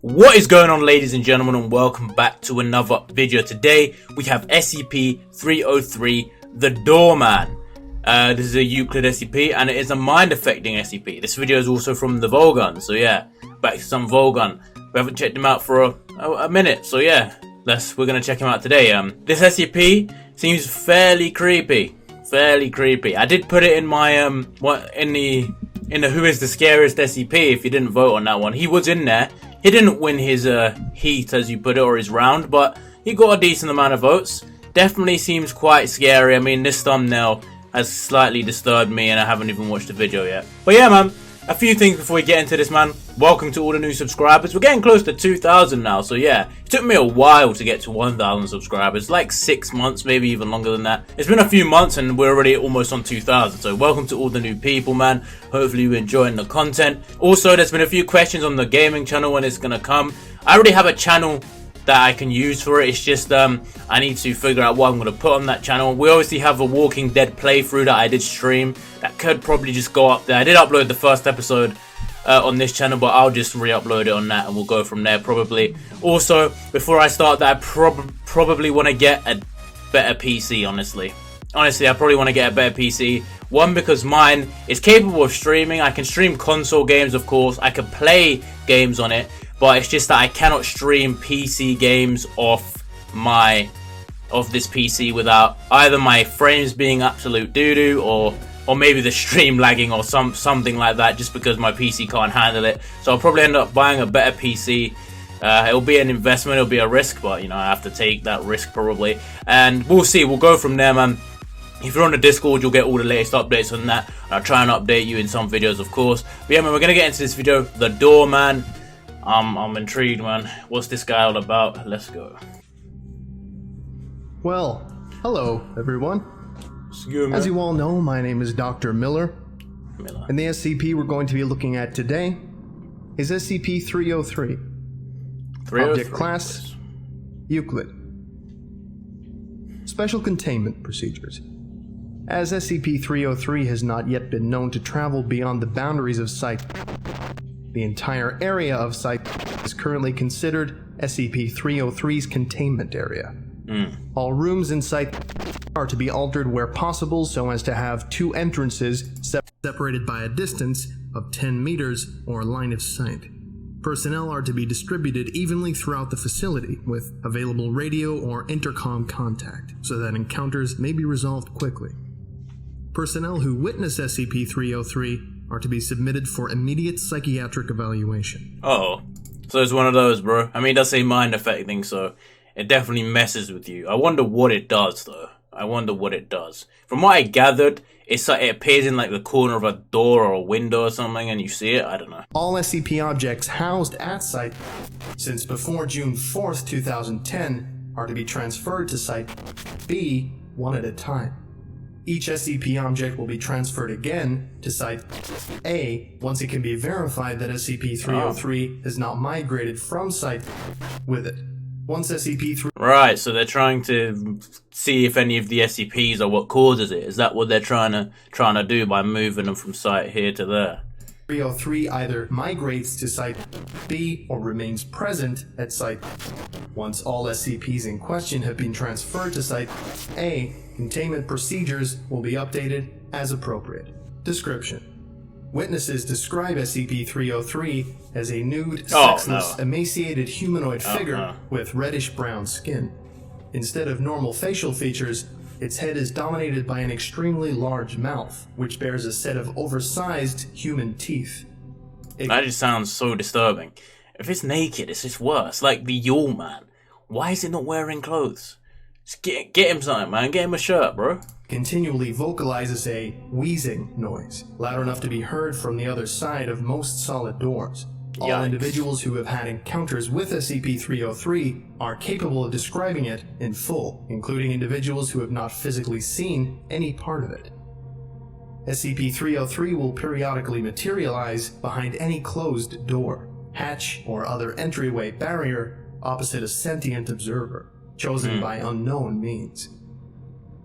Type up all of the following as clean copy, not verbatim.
What is going on, ladies and gentlemen, and welcome back to another video. Today we have SCP-303, the Doorman. This is a Euclid SCP and it is a mind-affecting SCP. This video is also from the Volgun, so yeah, back to some Volgun. We haven't checked him out for a minute, so yeah, we're gonna check him out today. This SCP seems fairly creepy. I did put it in my in the Who is the Scariest SCP. If you didn't vote on that one, he was in there. He didn't win his heat, as you put it, or his round, but he got a decent amount of votes. Definitely seems quite scary. I mean, this thumbnail has slightly disturbed me and I haven't even watched the video yet. But yeah, man, a few things before we get into this, man. Welcome to all the new subscribers. We're getting close to 2,000 now, so yeah. It took me a while to get to 1,000 subscribers, like 6 months, maybe even longer than that. It's been a few months and we're already almost on 2,000, so welcome to all the new people, man. Hopefully you're enjoying the content. Also, there's been a few questions on the gaming channel when it's gonna come. I already have a channel that I can use for it. It's just I need to figure out what I'm going to put on that channel. We obviously have a Walking Dead playthrough that I did stream that could probably just go up there. I did upload the first episode on this channel, but I'll just re-upload it on that and we'll go from there probably. Also, before I start that, I probably want to get a better PC, honestly, I probably want to get a better PC. One, because mine is capable of streaming. I can stream console games, of course. I can play games on it, but it's just that I cannot stream PC games off this PC without either my frames being absolute doo-doo or maybe the stream lagging or something like that, just because my PC can't handle it. So I'll probably end up buying a better PC. It'll be an investment, it'll be a risk, but you know, I have to take that risk probably. And we'll see, we'll go from there, man. If you're on the Discord, you'll get all the latest updates on that. I'll try and update you in some videos, of course. But yeah, man, we're gonna get into this video, the Doorman. I'm intrigued, man. What's this guy all about? Let's go. Well, hello, everyone. As you all know, my name is Dr. Miller. And the SCP we're going to be looking at today is SCP-303. Object class, Euclid. Special containment procedures. As SCP-303 has not yet been known to travel beyond the boundaries of Site, the entire area of Site is currently considered SCP-303's containment area. All rooms in Site are to be altered where possible so as to have two entrances separated by a distance of 10 meters or line of sight. Personnel are to be distributed evenly throughout the facility with available radio or intercom contact so that encounters may be resolved quickly. Personnel who witness SCP-303 are to be submitted for immediate psychiatric evaluation. Oh, so it's one of those, bro. I mean, it does say mind affecting, so it definitely messes with you. I wonder what it does, though. From what I gathered, it appears in like the corner of a door or a window or something, and you see it. I don't know. All SCP objects housed at Site since before June 4th, 2010 are to be transferred to Site B one at a time. Each SCP object will be transferred again to Site A once it can be verified that SCP-303 has not migrated from Site with it. Once SCP-303... Right, so they're trying to see if any of the SCPs are what causes it. Is that what they're trying to do by moving them from Site here to there? 303 either migrates to Site B or remains present at Site. Once all SCPs in question have been transferred to Site A, containment procedures will be updated as appropriate. Description. Witnesses describe SCP-303 as a nude, sexless, emaciated humanoid figure with reddish-brown skin. Instead of normal facial features, its head is dominated by an extremely large mouth, which bears a set of oversized human teeth. That just sounds so disturbing. If it's naked, it's just worse. Like the Yule Man. Why is it not wearing clothes? Just get him something, man. Get him a shirt, bro. Continually vocalizes a wheezing noise, loud enough to be heard from the other side of most solid doors. All Yikes. Individuals who have had encounters with SCP-303 are capable of describing it in full, including individuals who have not physically seen any part of it. SCP-303 will periodically materialize behind any closed door, hatch, or other entryway barrier opposite a sentient observer, chosen by unknown means.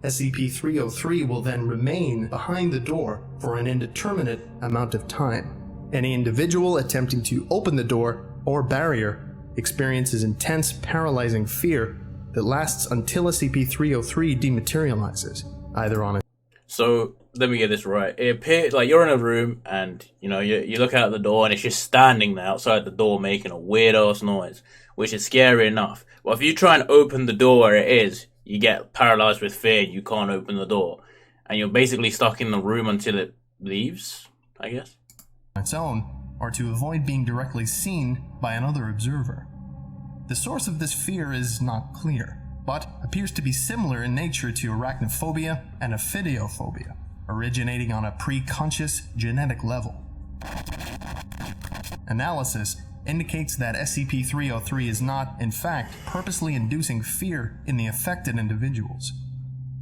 SCP-303 will then remain behind the door for an indeterminate amount of time. Any individual attempting to open the door or barrier experiences intense, paralyzing fear that lasts until SCP-303 dematerializes, either on a... So, let me get this right. It appears like you're in a room and, you know, you look out the door and it's just standing there outside the door making a weird-ass noise, which is scary enough. But if you try and open the door where it is, you get paralyzed with fear, you can't open the door. And you're basically stuck in the room until it leaves, I guess. ...its own, or to avoid being directly seen by another observer. The source of this fear is not clear, but appears to be similar in nature to arachnophobia and ophidiophobia, originating on a pre-conscious genetic level. Analysis indicates that SCP-303 is not, in fact, purposely inducing fear in the affected individuals.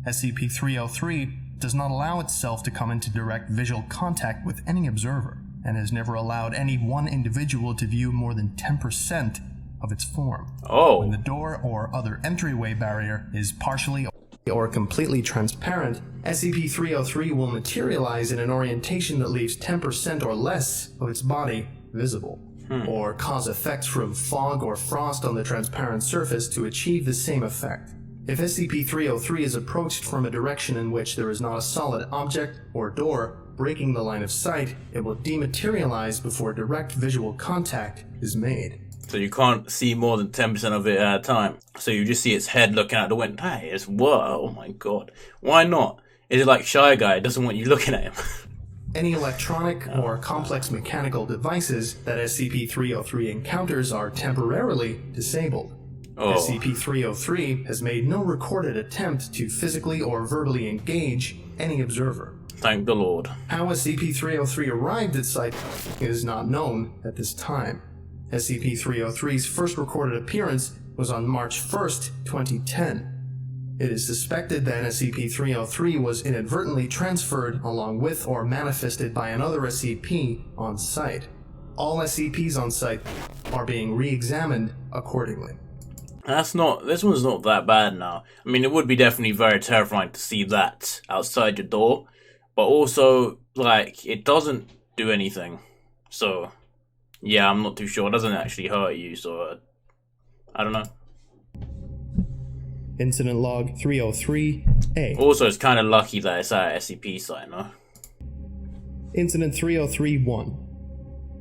SCP-303 does not allow itself to come into direct visual contact with any observer, and has never allowed any one individual to view more than 10% of its form. Oh. When the door or other entryway barrier is partially or completely transparent, SCP-303 will materialize in an orientation that leaves 10% or less of its body visible, or cause effects from fog or frost on the transparent surface to achieve the same effect. If SCP-303 is approached from a direction in which there is not a solid object or door breaking the line of sight, it will dematerialize before direct visual contact is made. So you can't see more than 10% of it at a time. So you just see its head looking out the window. Hey, it's what? Oh my god. Why not? Is it like Shy Guy? It doesn't want you looking at him. Any electronic or complex mechanical devices that SCP-303 encounters are temporarily disabled. SCP-303 has made no recorded attempt to physically or verbally engage any observer. Thank the Lord. How SCP-303 arrived at site is not known at this time. SCP-303's first recorded appearance was on March 1st, 2010. It is suspected that SCP-303 was inadvertently transferred along with or manifested by another SCP on site. All SCPs on site are being re-examined accordingly. This one's not that bad now. I mean, it would be definitely very terrifying to see that outside your door, but also, like, it doesn't do anything. So, yeah, I'm not too sure. It doesn't actually hurt you, so, I don't know. Incident Log 303-A. Also, it's kind of lucky that it's at SCP site, no? Incident 303-1.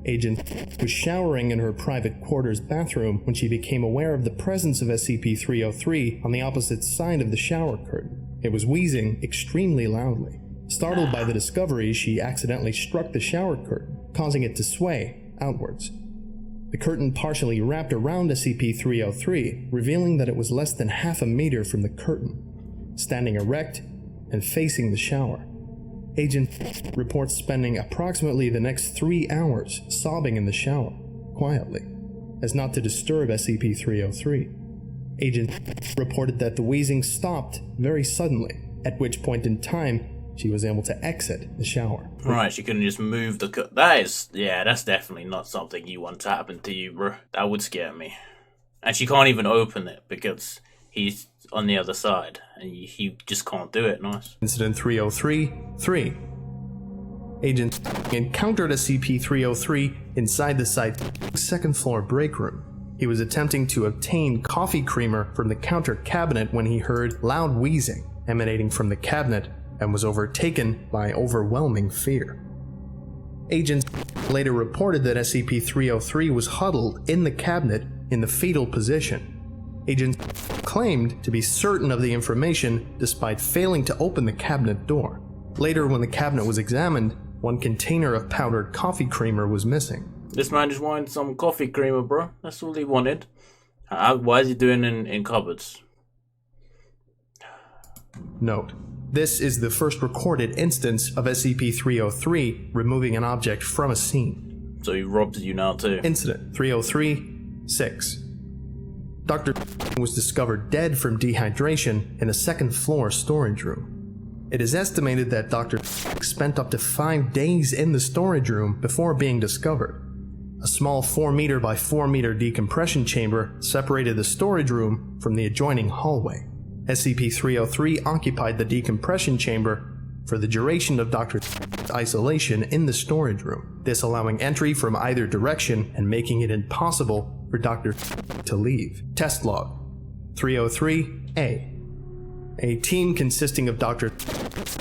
Agent was showering in her private quarters bathroom when she became aware of the presence of SCP-303 on the opposite side of the shower curtain. It was wheezing extremely loudly. Startled by the discovery, she accidentally struck the shower curtain, causing it to sway outwards. The curtain partially wrapped around SCP-303, revealing that it was less than half a meter from the curtain, standing erect and facing the shower. Agent reports spending approximately the next 3 hours sobbing in the shower, quietly, as not to disturb SCP-303. Agent reported that the wheezing stopped very suddenly, at which point in time she was able to exit the shower. Right, she couldn't just move the that's definitely not something you want to happen to you, bro. That would scare me. And she can't even open it because he's on the other side, and he just can't do it. Nice. Incident 303-3. Agent encountered SCP-303 inside the site's second-floor break room. He was attempting to obtain coffee creamer from the counter cabinet when he heard loud wheezing emanating from the cabinet and was overtaken by overwhelming fear. Agents later reported that SCP-303 was huddled in the cabinet in the fetal position. Agents claimed to be certain of the information despite failing to open the cabinet door. Later, when the cabinet was examined, one container of powdered coffee creamer was missing. This man just wanted some coffee creamer, bro. That's all he wanted. Why is he doing in cupboards? Note: this is the first recorded instance of SCP-303 removing an object from a scene. So he robs you now too. Incident 303-6. Dr. was discovered dead from dehydration in a second-floor storage room. It is estimated that Dr. spent up to 5 days in the storage room before being discovered. A small 4 meter by 4 meter decompression chamber separated the storage room from the adjoining hallway. SCP-303 occupied the decompression chamber for the duration of Dr. isolation in the storage room, this allowing entry from either direction and making it impossible for Dr. to leave. Test log 303A. A team consisting of Dr.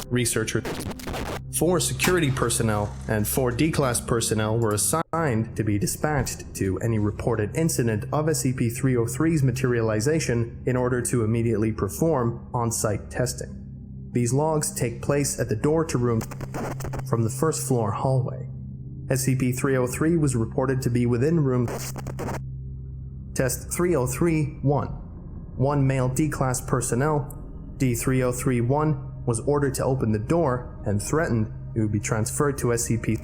researchers, 4 security personnel, and 4 D-Class personnel were assigned to be dispatched to any reported incident of SCP-303's materialization in order to immediately perform on-site testing. These logs take place at the door to room from the first floor hallway. SCP-303 was reported to be within room. Test 303-1. 1 male D-Class personnel, D-303-1, was ordered to open the door and threatened he would be transferred to SCP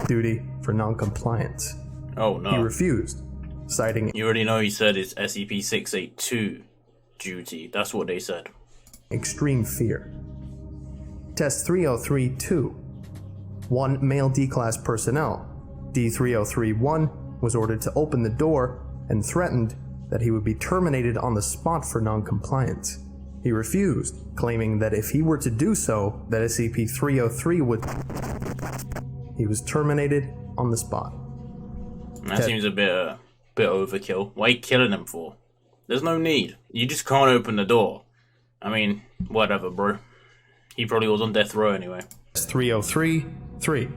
duty for non-compliance. Oh no. He refused, citing You already know he said it's SCP-682 duty. That's what they said. extreme fear. Test 303-2. 1 male D-Class personnel, D-303-1, was ordered to open the door and threatened that he would be terminated on the spot for non-compliance. He refused, claiming that if he were to do so, that SCP-303 would. He was terminated on the spot. That seems a bit overkill. Why are you killing him for? There's no need. You just can't open the door. I mean, whatever, bro. He probably was on death row anyway. 303-3.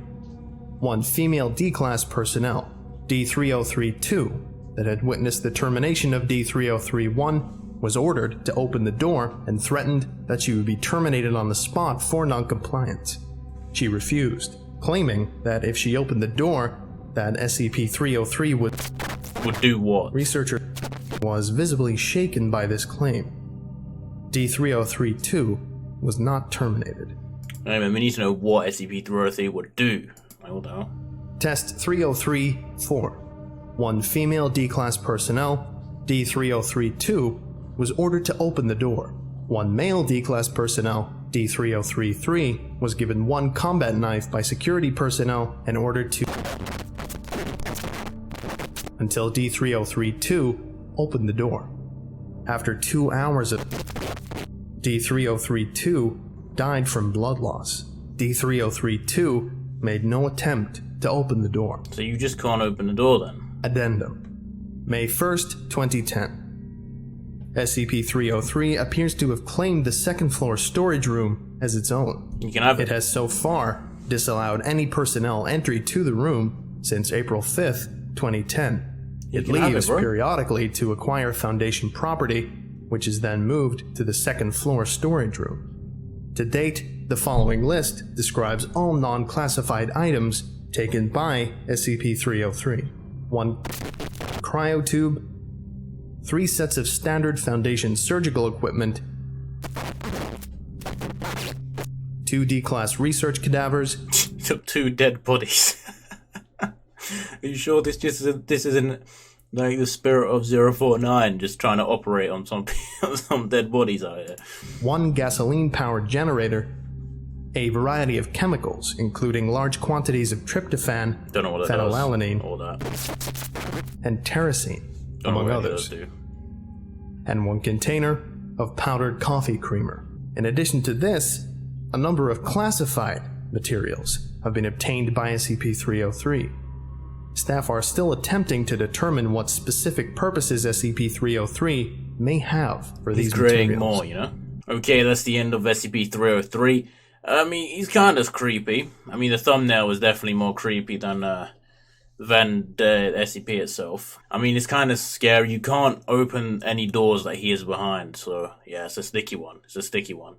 1 female D-Class personnel, D-303-2, that had witnessed the termination of D-303-1, was ordered to open the door and threatened that she would be terminated on the spot for non-compliance. She refused, claiming that if she opened the door, that SCP-303 Would do what? Researcher was visibly shaken by this claim. D-303-2 was not terminated. Anyway, we need to know what SCP-303 would do. Like, what the hell? Test 303-4. 1 female D-Class personnel, D-303-2, was ordered to open the door. 1 male D-Class personnel, D-303-3, was given 1 combat knife by security personnel and ordered to until D-303-2 opened the door. After 2 hours of D-303-2 died from blood loss. D-303-2 made no attempt to open the door. So you just can't open the door then? Addendum. May 1st, 2010. SCP-303 appears to have claimed the second floor storage room as its own. You can have It it. has so far disallowed any personnel entry to the room since April 5th, 2010. You It can have it, leaves bro. periodically to acquire Foundation property, which is then moved to the second floor storage room. To date, the following list describes all non-classified items taken by SCP-303. 1 cryotube, 3 sets of standard Foundation surgical equipment, 2 D-Class research cadavers, Took 2 dead bodies. Are you sure this isn't like the spirit of 049 just trying to operate on some dead bodies out here? 1 gasoline-powered generator, a variety of chemicals, including large quantities of tryptophan, Don't know what that does. phenylalanine, All that. and tyrosine, Don't know among what any of others, those do. and 1 container of powdered coffee creamer. In addition to this, a number of classified materials have been obtained by SCP-303. Staff are still attempting to determine what specific purposes SCP-303 may have for He's these creating materials. more, you know? Okay, that's the end of SCP-303. I mean, he's kind of creepy. I mean, the thumbnail was definitely more creepy than the SCP itself. I mean, it's kind of scary. You can't open any doors that he is behind, so yeah, it's a sticky one.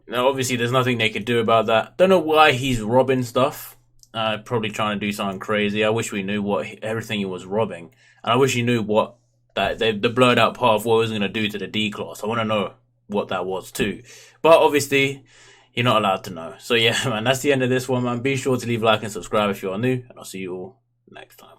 Now, obviously, there's nothing they could do about that. Don't know why he's robbing stuff. Probably trying to do something crazy. I wish we knew everything he was robbing. And I wish he knew what the blurred out part of what he was going to do to the D-Class. I want to know what that was too. But obviously, you're not allowed to know. So yeah, man, that's the end of this one, man. Be sure to leave a like and subscribe if you are new. And I'll see you all next time.